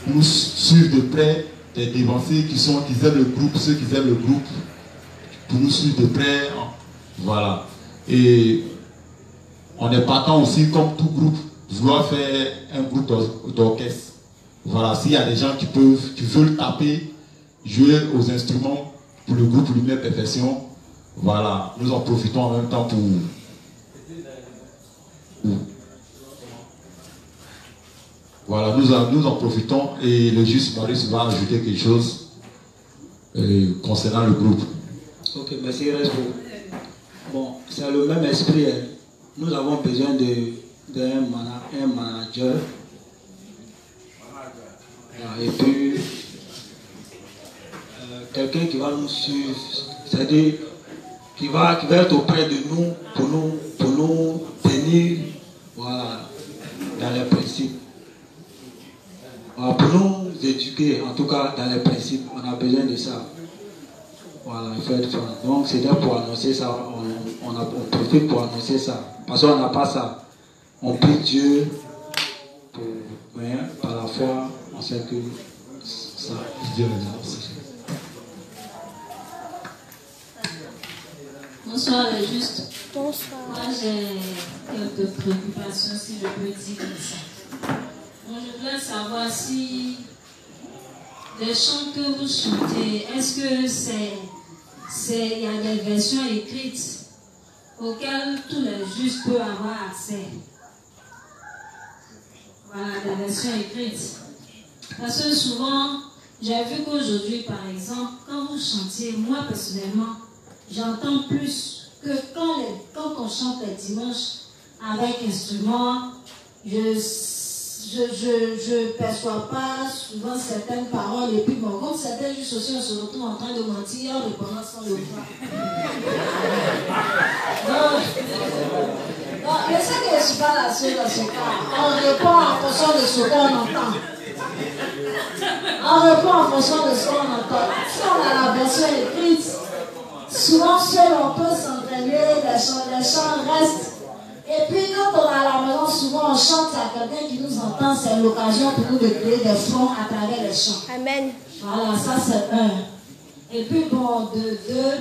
Nous suivre de près des dévancés qui aiment le groupe, ceux qui aiment le groupe, pour nous suivre de près. Voilà. Et on est partant aussi, comme tout groupe, vouloir faire un groupe d'orchestre. Voilà. S'il y a des gens qui veulent taper, jouer aux instruments pour le groupe Lumière Perfection, voilà. Nous en profitons en même temps pour voilà, nous en profitons et le juste Marius va ajouter quelque chose concernant le groupe. Ok, merci Respo. Bon, c'est le même esprit. Hein. Nous avons besoin d'un manager. Et puis, quelqu'un qui va nous suivre, c'est-à-dire qui va être auprès de nous pour nous tenir voilà, dans les principes. Voilà, pour nous éduquer, en tout cas dans les principes, on a besoin de ça. Voilà, il faut être franc. Donc c'est là pour annoncer ça, on profite pour annoncer ça. Parce qu'on n'a pas ça. On prie Dieu par la foi, on sait que ça, Dieu nous a. Bonsoir les justes. Bonsoir. Moi j'ai quelques préoccupations, si je peux dire comme ça. Bon, je voudrais savoir si les chants que vous chantez, est-ce que il y a des versions écrites auxquelles tous les justes peuvent avoir accès? Voilà, des versions écrites. Parce que souvent, j'ai vu qu'aujourd'hui, par exemple, quand vous chantiez, moi personnellement, j'entends plus que quand on chante les dimanches avec instrument, je ne perçois pas souvent certaines paroles. Et puis bon, comme certains juste aussi, on se retrouve en train de mentir en répondant sans le voir. Donc, je sais que je ne suis pas la seule dans ce cas. On répond en fonction de ce qu'on entend. On répond en fonction de ce qu'on entend. Si on a la version écrite, souvent seul on peut s'entraîner, les chants restent. Et puis quand on est à la maison, souvent on chante à quelqu'un qui nous entend, c'est l'occasion pour nous de créer des fronts à travers les chants. Amen. Voilà, ça c'est un. Et puis bon, de deux,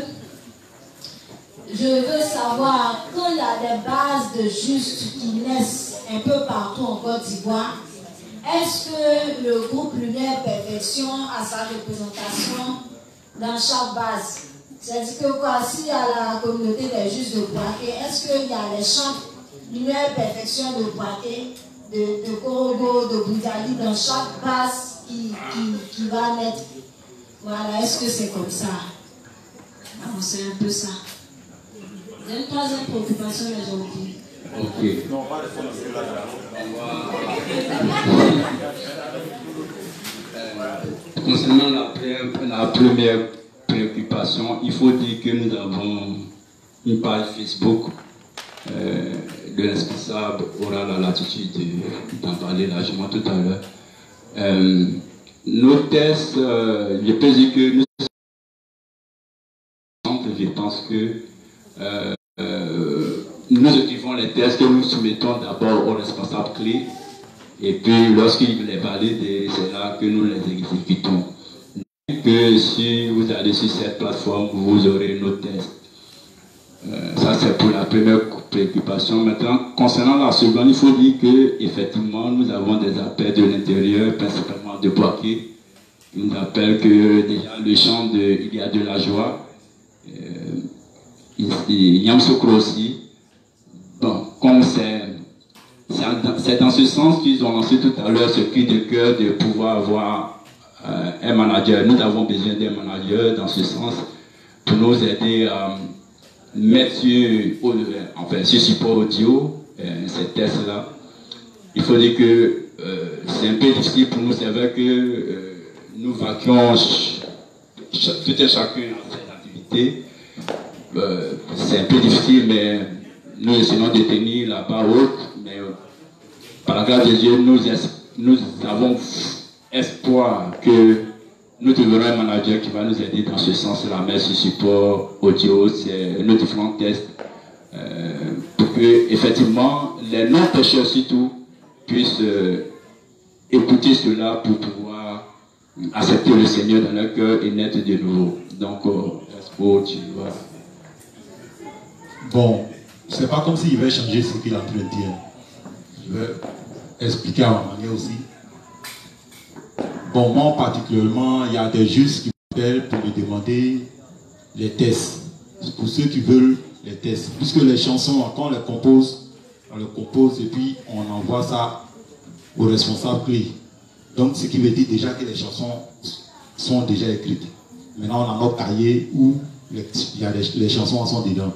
je veux savoir, quand il y a des bases de justes qui naissent un peu partout en Côte d'Ivoire, est-ce que le groupe Lumière Perfection a sa représentation dans chaque base? C'est-à-dire que quoi, s'il y a la communauté des justes de Boaké, est-ce qu'il y a les chants Lumière Perfection de Boaké, de Korogo, de Boudali, dans chaque base qui qui va naître. Voilà, est-ce que c'est comme ça? Alors, c'est un peu ça. J'ai une troisième préoccupation, mais j'ai oublié. Ok. Concernant la première préoccupation, il faut dire que nous avons une page Facebook de l'insponsable aura la latitude d'en parler largement tout à l'heure. Nos tests, je peux dire que nous, je pense que nous écrivons les tests que nous soumettons d'abord aux responsables clés et puis lorsqu'ils les valident, c'est là que nous les exécutons. Que si vous allez sur cette plateforme, vous aurez nos tests. Ça c'est pour la première préoccupation. Maintenant, concernant la seconde, il faut dire que effectivement nous avons des appels de l'intérieur, principalement de Boaké. Ils nous appellent que déjà le chant de Il y a de la joie. Yamsokro aussi. Bon, comme c'est dans ce sens qu'ils ont lancé tout à l'heure ce cri de cœur de pouvoir avoir un manager. Nous avons besoin d'un manager dans ce sens pour nous aider à mettre sur support audio ces tests-là. Il faut dire que c'est un peu difficile pour nous, c'est vrai que nous vaquons tout et chacun à cette activité. C'est un peu difficile, mais nous essayons de tenir la barre haute. Mais par la grâce de Dieu, nous avons espoir que nous trouverons un manager qui va nous aider dans ce sens-là, mettre sur support audio, c'est nos différents tests, pour que effectivement les non-pêcheurs surtout puissent écouter cela pour pouvoir accepter le Seigneur dans leur cœur et naître de nouveau. Donc, espoir, tu vois. Bon, c'est pas comme s'il va changer ce qu'il est en train de dire. Je vais expliquer à ma manière aussi. Bon, moi particulièrement, il y a des justes qui m'appellent pour me demander les tests. Pour ceux qui veulent les tests. Puisque les chansons, quand on les compose et puis on envoie ça au responsable clé. Donc, ce qui veut dire déjà que les chansons sont déjà écrites. Maintenant, on a notre cahier où les chansons sont dedans.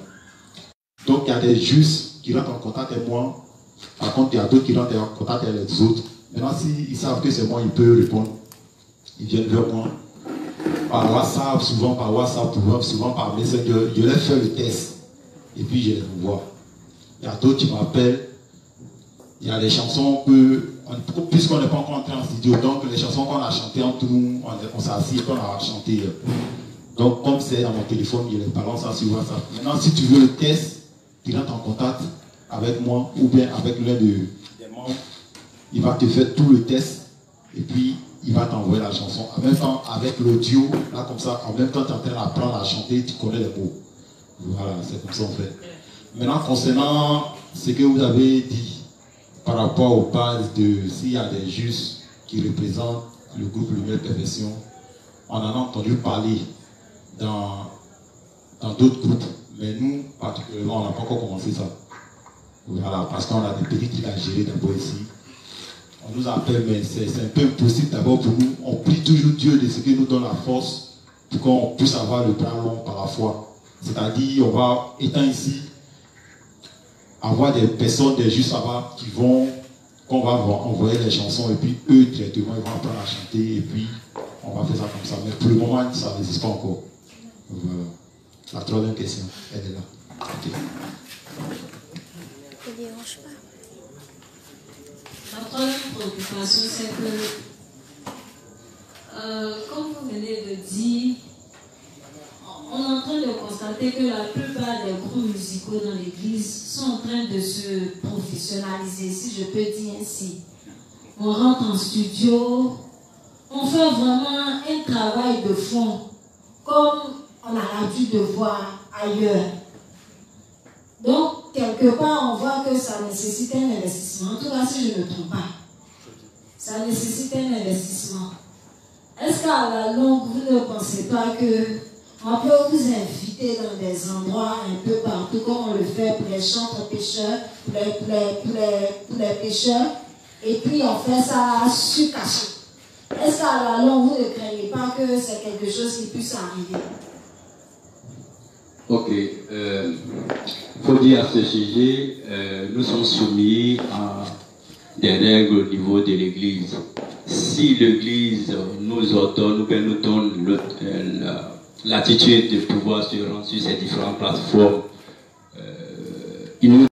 Donc, il y a des justes qui rentrent en contact avec moi. Par contre, il y a d'autres qui rentrent en contact avec les autres. Maintenant, s'ils savent que c'est moi, ils peuvent répondre. Ils viennent vers moi. Par WhatsApp, souvent par Messenger. Je leur fais le test. Et puis, je les envoie. Il y a d'autres qui m'appellent. Il y a des chansons que, puisqu'on n'est pas encore entré en studio, donc les chansons qu'on a chantées entre nous, on s'est assis et qu'on a chanté. Donc, comme c'est à mon téléphone, je les balance ça sur WhatsApp. Maintenant, si tu veux le test, tu rentres en contact avec moi ou bien avec l'un des membres. Il va te faire tout le test et puis il va t'envoyer la chanson. En même temps, avec l'audio, là comme ça, en même temps, tu es en train d'apprendre à chanter, tu connais les mots. Voilà, c'est comme ça en fait. Maintenant, concernant ce que vous avez dit par rapport aux bases de s'il y a des justes qui représentent le groupe Lumière Perfection, on en a entendu parler dans d'autres groupes, mais nous, particulièrement, on n'a pas encore commencé ça. Voilà, parce qu'on a des petits trucs à gérer d'abord ici. On nous appelle, mais c'est un peu impossible d'abord pour nous. On prie toujours Dieu de ce qui nous donne la force pour qu'on puisse avoir le bras long par la foi. C'est-à-dire, on va, étant ici, avoir des personnes, des justes là-bas qu'on va envoyer les chansons et puis eux, directement, ils vont apprendre à chanter et puis on va faire ça comme ça. Mais pour le moment, ça n'existe pas encore. Voilà. La troisième question, elle est là. Okay. Ne dérange pas. La troisième préoccupation, c'est que, comme vous venez de dire, on est en train de constater que la plupart des groupes musicaux dans l'église sont en train de se professionnaliser, si je peux dire ainsi. On rentre en studio, on fait vraiment un travail de fond, comme on a l'habitude de voir ailleurs. Donc, quelque part, on voit que ça nécessite un investissement. En tout cas, si je ne me trompe pas, ça nécessite un investissement. Est-ce qu'à la longue, vous ne pensez pas qu'on peut vous inviter dans des endroits un peu partout, comme on le fait pour les chantres pêcheurs, pour les pêcheurs, et puis on fait ça sur cachet. est-ce qu'à la longue, vous ne craignez pas que c'est quelque chose qui puisse arriver? Ok. Faut dire à ce sujet, nous sommes soumis à des règles au niveau de l'Église. Si l'Église nous ordonne ou bien nous donne l'attitude de pouvoir se rendre sur ces différentes plateformes, il nous